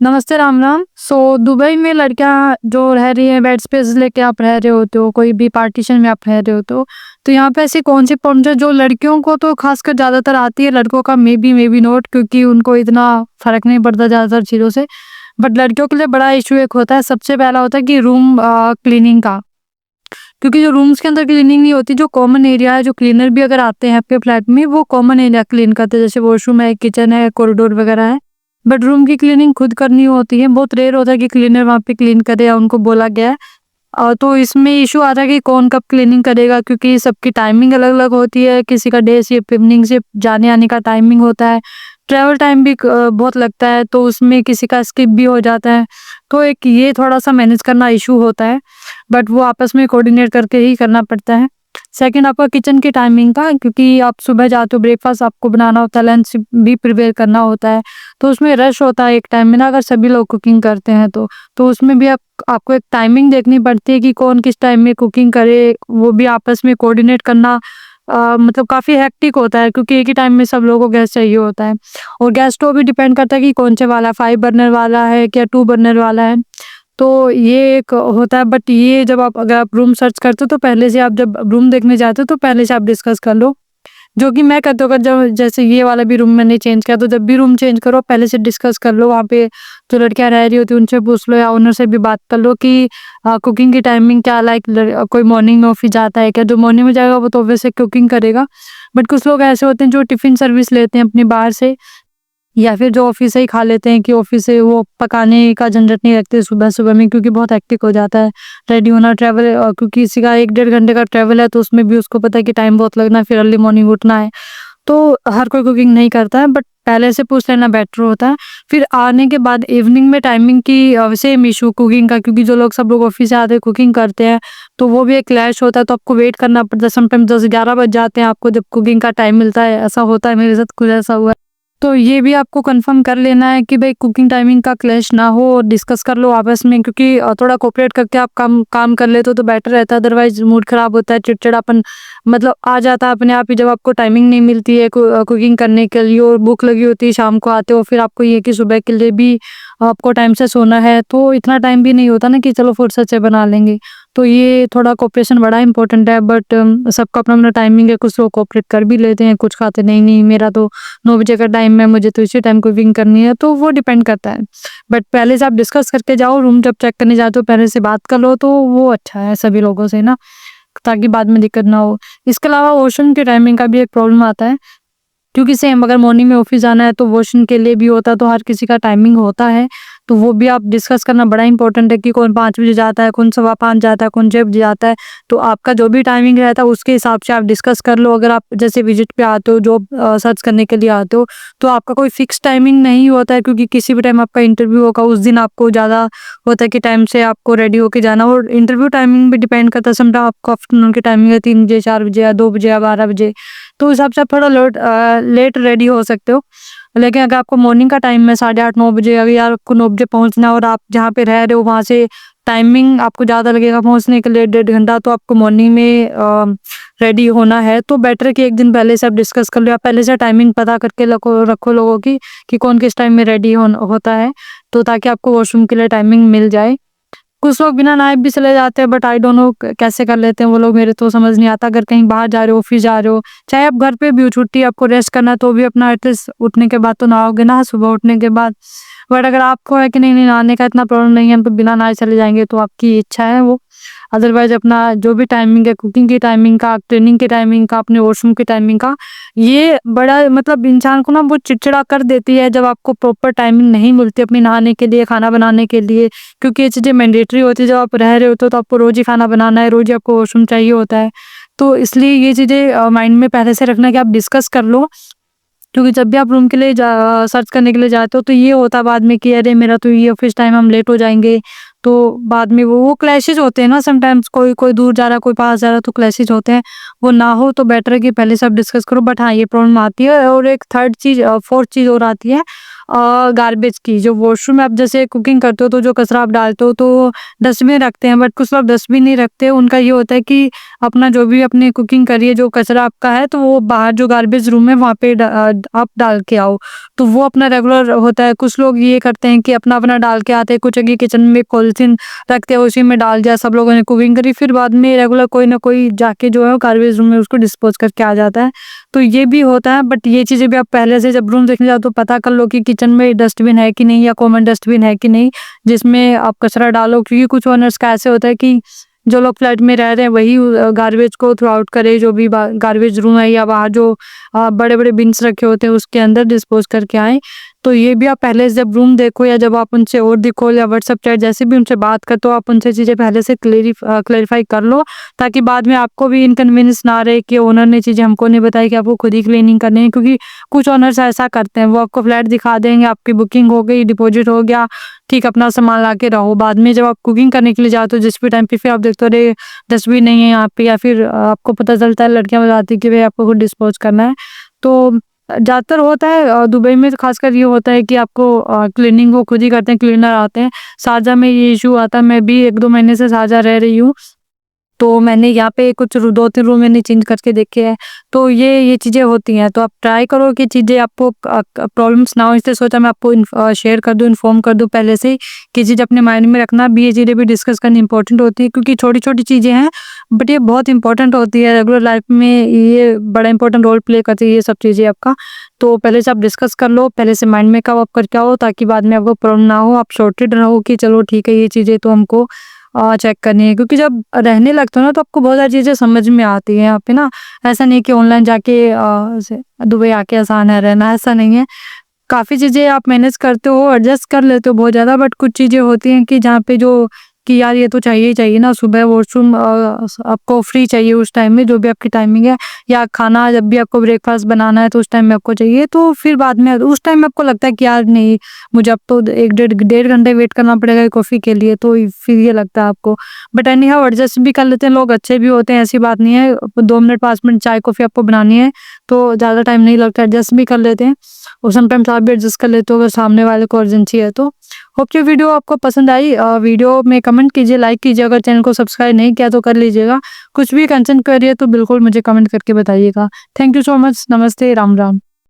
नमस्ते, राम राम। दुबई में लड़कियां जो रह रही हैं, बेड स्पेस लेके आप रह रहे होते हो, कोई भी पार्टीशन में आप रह रहे होते हो, तो यहाँ पे ऐसी कौन सी प्रॉब्लम है जो लड़कियों को तो खासकर ज़्यादातर आती है, लड़कों का मे बी नॉट, क्योंकि उनको इतना फ़र्क नहीं पड़ता ज़्यादातर चीज़ों से। बट लड़कियों के लिए बड़ा इशू एक होता है, सबसे पहला होता है कि रूम क्लीनिंग का। क्योंकि जो रूम्स के अंदर क्लीनिंग नहीं होती, जो कॉमन एरिया है, जो क्लीनर भी अगर आते हैं आपके फ्लैट में, वो कॉमन एरिया क्लीन करते हैं, जैसे वॉशरूम है, किचन है, कॉरिडोर वगैरह है। बट रूम की क्लीनिंग खुद करनी होती है, बहुत रेयर होता है कि क्लीनर वहाँ पे क्लीन करे या उनको बोला गया है। तो इसमें इशू आता है कि कौन कब क्लीनिंग करेगा, क्योंकि सबकी टाइमिंग अलग अलग होती है, किसी का डे शिफ्ट, इवनिंग शिफ्ट, जाने आने का टाइमिंग होता है, ट्रैवल टाइम भी बहुत लगता है, तो उसमें किसी का स्किप भी हो जाता है। तो एक ये थोड़ा सा मैनेज करना इशू होता है, बट वो आपस में कोऑर्डिनेट करके ही करना पड़ता है। सेकंड, आपका किचन की टाइमिंग का, क्योंकि आप सुबह जाते हो, ब्रेकफास्ट आपको बनाना होता है, लंच भी प्रिपेयर करना होता है, तो उसमें रश होता है एक टाइम में ना, अगर सभी लोग कुकिंग करते हैं तो उसमें भी आपको एक टाइमिंग देखनी पड़ती है कि कौन किस टाइम में कुकिंग करे, वो भी आपस में कोऑर्डिनेट करना मतलब काफ़ी हेक्टिक होता है, क्योंकि एक ही टाइम में सब लोगों को गैस चाहिए होता है। और गैस स्टोव भी डिपेंड करता है कि कौन से वाला, 5 बर्नर वाला है क्या 2 बर्नर वाला है। तो ये एक होता है, बट ये जब अगर आप रूम सर्च करते हो, तो पहले से आप जब रूम देखने जाते हो तो पहले से आप डिस्कस कर लो, जो कि मैं करती हूँ। अगर जब जैसे ये वाला भी रूम मैंने चेंज किया, तो जब भी रूम चेंज करो पहले से डिस्कस कर लो, वहाँ पे जो लड़कियां रह रही होती है उनसे पूछ लो, या ओनर से भी बात कर लो कि कुकिंग की टाइमिंग क्या, लाइक कोई मॉर्निंग में ऑफिस जाता है क्या, जो मॉर्निंग में जाएगा वो तो वैसे कुकिंग करेगा। बट कुछ लोग ऐसे होते हैं जो टिफिन सर्विस लेते हैं अपनी बाहर से, या फिर जो ऑफिस से ही खा लेते हैं, कि ऑफिस से वो पकाने का झंझट नहीं रखते सुबह-सुबह में, क्योंकि बहुत हेक्टिक हो जाता है रेडी होना, ट्रैवल, क्योंकि किसी का 1 डेढ़ घंटे का ट्रैवल है, तो उसमें भी उसको पता है कि टाइम बहुत लगना है, फिर अर्ली मॉर्निंग उठना है। तो हर कोई कुकिंग नहीं करता है, बट पहले से पूछ लेना बेटर होता है। फिर आने के बाद इवनिंग में टाइमिंग की सेम इशू कुकिंग का, क्योंकि जो लोग, सब लोग ऑफिस से आते हैं कुकिंग करते हैं, तो वो भी एक क्लैश होता है, तो आपको वेट करना पड़ता है। समटाइम 10-11 बज जाते हैं आपको जब कुकिंग का टाइम मिलता है, ऐसा होता है, मेरे साथ खुद ऐसा हुआ है। तो ये भी आपको कंफर्म कर लेना है कि भाई कुकिंग टाइमिंग का क्लैश ना हो, और डिस्कस कर लो आपस में, क्योंकि थोड़ा कोऑपरेट करके आप काम काम कर लेते हो तो बेटर रहता है। अदरवाइज मूड खराब होता है, चिड़चिड़ापन मतलब आ जाता है अपने आप ही, जब आपको टाइमिंग नहीं मिलती है कुकिंग करने के लिए, और भूख लगी होती है, शाम को आते हो, फिर आपको ये कि सुबह के लिए भी आपको टाइम से सोना है, तो इतना टाइम भी नहीं होता ना कि चलो फुर्सत से बना लेंगे। तो ये थोड़ा कोऑपरेशन बड़ा इंपॉर्टेंट है, बट सबका अपना अपना टाइमिंग है, कुछ लोग कोऑपरेट कर भी लेते हैं, कुछ खाते नहीं नहीं, मेरा तो 9 बजे का टाइम है, मुझे तो इसी टाइम कुकिंग करनी है, तो वो डिपेंड करता है। बट पहले से आप डिस्कस करके जाओ, रूम जब चेक करने जाते हो पहले से बात कर लो, तो वो अच्छा है सभी लोगों से ना, ताकि बाद में दिक्कत ना हो। इसके अलावा वॉशरूम के टाइमिंग का भी एक प्रॉब्लम आता है, क्योंकि सेम अगर मॉर्निंग में ऑफिस जाना है तो वॉशरूम के लिए भी होता है, तो हर किसी का टाइमिंग होता है, तो वो भी आप डिस्कस करना बड़ा इंपॉर्टेंट है कि कौन 5 बजे जाता है, कौन 5:15 जाता है, कौन 6 बजे जाता है। तो आपका जो भी टाइमिंग रहता है उसके हिसाब से आप डिस्कस कर लो। अगर आप जैसे विजिट पे आते हो, जॉब सर्च करने के लिए आते हो, तो आपका कोई फिक्स टाइमिंग नहीं होता है, क्योंकि किसी भी टाइम आपका इंटरव्यू होगा, उस दिन आपको ज़्यादा होता है कि टाइम से आपको रेडी होके जाना, और इंटरव्यू टाइमिंग भी डिपेंड करता है। समटाइम आपको आफ्टरनून की टाइमिंग है 3 बजे, 4 बजे, या 2 बजे, या 12 बजे, तो उस हिसाब से आप थोड़ा लेट रेडी हो सकते हो। लेकिन अगर आपको मॉर्निंग का टाइम है 8:30-9 बजे, अगर यार आपको 9 बजे पहुंचना है, और आप जहाँ पे रह रहे हो वहाँ से टाइमिंग आपको ज़्यादा लगेगा पहुंचने के लिए, 1.5 घंटा, तो आपको मॉर्निंग में रेडी होना है, तो बेटर है कि एक दिन पहले से आप डिस्कस कर लो, या पहले से टाइमिंग पता करके रखो रखो लोगों की, कि कौन किस टाइम में रेडी होता है, तो ताकि आपको वॉशरूम के लिए टाइमिंग मिल जाए। कुछ लोग बिना नहाए भी चले जाते हैं, बट आई डोंट नो कैसे कर लेते हैं वो लोग, मेरे तो समझ नहीं आता। अगर कहीं बाहर जा रहे हो, ऑफिस जा रहे हो, चाहे आप घर पे भी हो, छुट्टी आपको रेस्ट करना है, तो भी अपना एटलीस्ट उठने के बाद तो नहाओगे ना, सुबह उठने के बाद। बट अगर आपको है कि नहीं नहीं, नहाने का इतना प्रॉब्लम नहीं है, हम तो बिना नहाए चले जाएंगे, तो आपकी इच्छा है वो। अदरवाइज अपना जो भी टाइमिंग है, कुकिंग की टाइमिंग का, ट्रेनिंग की टाइमिंग का, अपने वॉशरूम की टाइमिंग का, ये बड़ा मतलब इंसान को ना बहुत चिड़चिड़ा कर देती है, जब आपको प्रॉपर टाइमिंग नहीं मिलती अपनी नहाने के लिए, खाना बनाने के लिए, क्योंकि ये चीज़ें मैंडेटरी होती है। जब आप रह रहे होते हो तो आपको रोज़ ही खाना बनाना है, रोज़ ही आपको वॉशरूम चाहिए होता है। तो इसलिए ये चीज़ें माइंड में पहले से रखना कि आप डिस्कस कर लो, क्योंकि जब भी आप रूम के लिए सर्च करने के लिए जाते हो, तो ये होता है बाद में कि अरे मेरा तो ये ऑफिस टाइम, हम लेट हो जाएँगे। तो बाद में वो क्लैशेज़ होते हैं ना, समटाइम्स कोई कोई दूर जा रहा है, कोई पास जा रहा है, तो क्लैशेज़ होते हैं। वो ना हो तो बेटर है कि पहले से आप डिस्कस करो। बट हाँ, ये प्रॉब्लम आती है। और एक थर्ड चीज़, फोर्थ चीज़ और आती है, गार्बेज की, जो वॉशरूम में आप जैसे कुकिंग करते हो तो जो कचरा आप डालते हो तो डस्टबिन रखते हैं, बट कुछ लोग डस्टबिन नहीं रखते। उनका ये होता है कि अपना जो भी अपनी कुकिंग करी है, जो कचरा आपका है, तो वो बाहर जो गार्बेज रूम है वहाँ पे आप डाल के आओ। तो वो अपना रेगुलर होता है। कुछ लोग ये करते हैं कि अपना डाल के आते हैं, कुछ अगर किचन में पॉलीथीन रखते हैं, उसी में डाल दिया, सब लोगों ने कुकिंग करी, फिर बाद में रेगुलर कोई ना कोई जाके जो है गार्बेज रूम में उसको डिस्पोज करके आ जाता है। तो ये भी होता है, बट ये चीज़ें भी आप पहले से जब रूम देखने जाओ तो पता कर लो कि किचन में डस्टबिन है कि नहीं, या कॉमन डस्टबिन है कि नहीं, जिसमें आप कचरा डालो। क्योंकि कुछ ओनर्स का ऐसे होता है कि जो लोग फ्लैट में रह रहे हैं वही गार्बेज को थ्रो आउट करे, जो भी गार्बेज रूम है या बाहर जो बड़े बड़े बिन्स रखे होते हैं उसके अंदर डिस्पोज करके आए। तो ये भी आप पहले से जब रूम देखो, या जब आप उनसे और दिखो, या व्हाट्सएप चैट जैसे भी उनसे बात करते हो, आप उनसे चीज़ें पहले से क्लेरिफाई कर लो, ताकि बाद में आपको भी इनकन्वीनियंस ना रहे कि ओनर ने चीज़ें हमको नहीं बताई कि आपको खुद ही क्लीनिंग करनी है। क्योंकि कुछ ओनर्स ऐसा करते हैं, वो आपको फ्लैट दिखा देंगे, आपकी बुकिंग हो गई, डिपॉजिट हो गया, ठीक, अपना सामान ला के रहो। बाद में जब आप कुकिंग करने के लिए जाते हो जिस भी टाइम पे, फिर आप देखते हो अरे डस्टबिन नहीं है यहाँ पे, या फिर आपको पता चलता है, लड़कियां बताती कि भाई आपको खुद डिस्पोज करना है। तो ज़्यादातर होता है दुबई में तो खासकर ये होता है कि आपको क्लीनिंग वो खुद ही करते हैं, क्लीनर आते हैं। शारजा में ये इशू आता है, मैं भी 1-2 महीने से शारजा रह रही हूँ, तो मैंने यहाँ पे कुछ 2-3 रूम मैंने चेंज करके देखे हैं। तो ये चीज़ें होती हैं, तो आप ट्राई करो कि चीज़ें आपको प्रॉब्लम्स ना हो। इसलिए सोचा मैं आपको शेयर कर दूँ, इन्फॉर्म कर दूँ पहले से ही कि चीज़ें अपने माइंड में रखना भी, ये चीज़ें भी डिस्कस करनी इंपॉर्टेंट होती है। क्योंकि छोटी-छोटी चीज़ें हैं, बट ये बहुत इंपॉर्टेंट होती है रेगुलर लाइफ में, ये बड़ा इंपॉर्टेंट रोल प्ले करती है ये सब चीज़ें आपका। तो पहले से आप डिस्कस कर लो, पहले से माइंड में कब करके आओ, ताकि बाद में आपको प्रॉब्लम ना हो। आप सॉर्टेड रहो कि चलो ठीक है, ये चीज़ें तो हमको चेक करनी है। क्योंकि जब रहने लगते हो ना तो आपको बहुत सारी चीज़ें समझ में आती हैं यहाँ पे ना। ऐसा नहीं है कि ऑनलाइन जाके दुबई आके आसान है रहना, ऐसा नहीं है। काफ़ी चीज़ें आप मैनेज करते हो, एडजस्ट कर लेते हो बहुत ज़्यादा, बट कुछ चीज़ें होती हैं कि जहाँ पे जो कि यार ये तो चाहिए ही चाहिए ना, सुबह वॉशरूम आपको फ्री चाहिए उस टाइम में, जो भी आपकी टाइमिंग है, या खाना जब भी आपको ब्रेकफास्ट बनाना है तो उस टाइम में आपको चाहिए। तो फिर बाद में उस टाइम में आपको लगता है कि यार नहीं, मुझे अब तो 1 डेढ़ घंटे वेट करना पड़ेगा कॉफ़ी के लिए, तो फिर ये लगता है आपको। बट एनी हाउ एडजस्ट भी कर लेते हैं लोग, अच्छे भी होते हैं, ऐसी बात नहीं है। 2 मिनट 5 मिनट चाय कॉफ़ी आपको बनानी है तो ज़्यादा टाइम नहीं लगता, एडजस्ट भी कर लेते हैं। और समटाइम्स आप भी एडजस्ट कर लेते हो अगर सामने वाले को अर्जेंसी है तो। होप ये वीडियो आपको पसंद आई। वीडियो में कमेंट कीजिए, लाइक कीजिए, अगर चैनल को सब्सक्राइब नहीं किया तो कर लीजिएगा। कुछ भी कंसर्न क्वेरी है तो बिल्कुल मुझे कमेंट करके बताइएगा। Thank you so much. नमस्ते, राम राम।